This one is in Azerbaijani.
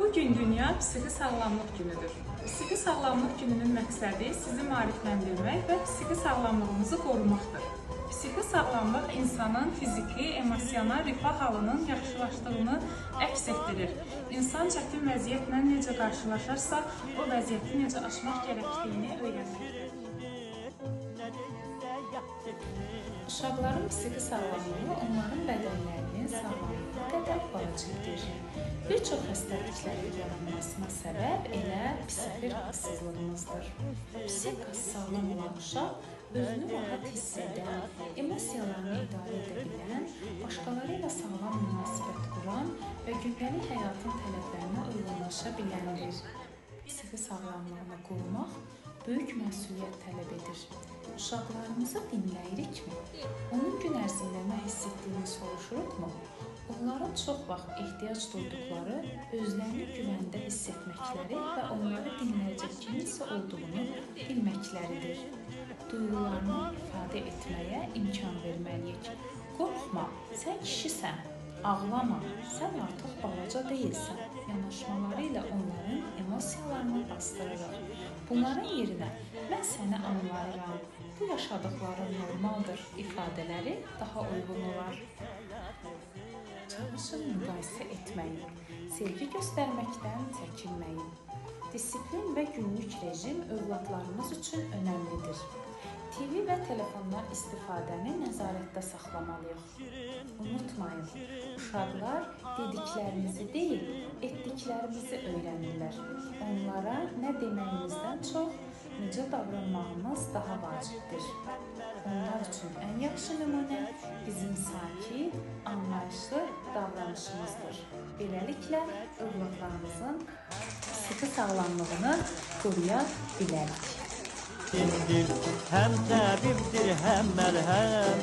Bugün Dünya Psixi Sağlamlıq Günüdür. Psixi Sağlamlıq Gününün məqsədi sizi maarifləndirmək və psixi sağlamlığınızı qorumaqdır. Psixi sağlamlıq insanın fiziki, emosional rifah halının yaxşılaşdığını əks etdirir. İnsan çətin vəziyyətlə necə qarşılaşarsa, o vəziyyəti necə aşmaq gərəkdiyini öyrənir. Uşaqların psixi sağlamlığı onların bədənlərinin sağlamlığı qədər vacibdir. Bir çox xəstəliklərin yaranmasına səbəb elə psixi rahatsızlığımızdır. Psixi sağlam olan uşaq özünü rahat hiss edən, emosiyalarını idarə edə bilən, başqaları ilə sağlam münasibət quran və gündəlik həyatın tələblərinə uyğunlaşa biləndir. Psixi sağlamlığını qorumaq böyük məsuliyyət tələb edir. Uşaqlarımızı dinləyirikmi? Onun gün ərzində nə hiss etdiyini soruşuruqmu? Onların çox vaxt ehtiyac duyduqları, özlərini güvəndə hiss etməkləri və onları dinləyəcək kiminsə olduğunu bilməkləridir. Duyğularını ifadə etməyə imkan verməliyik. Qorxma, sən kişisən. Ağlama, sən artıq balaca deyilsən. Yanaşmaları ilə onların emosiyalarını bastırırıq. Bunların yerinə mən səni anlayıram, bu yaşadıqları normaldır ifadələri daha uyğun olar. Çalışın müqayisə etməyin, sevgi göstərməkdən çəkinməyin. Disiplin və günlük rejim övladlarımız üçün önəmlidir. TV və telefondan istifadəni nəzarətdə saxlamalıyıq. Unutmayın, uşaqlar dediklərimizi deyil, etdiklərimizi öyrənirlər. Onlara nə deməyimizdən çox, necə davranmağımız daha vacibdir. Onlar üçün ən yaxşı nümunə bizim sakit, anlayışlı davranışımızdır. Beləliklə, övladlarımızın psixi sağlamlığını qoruya bilərik. Hem tabiptir hem merhem,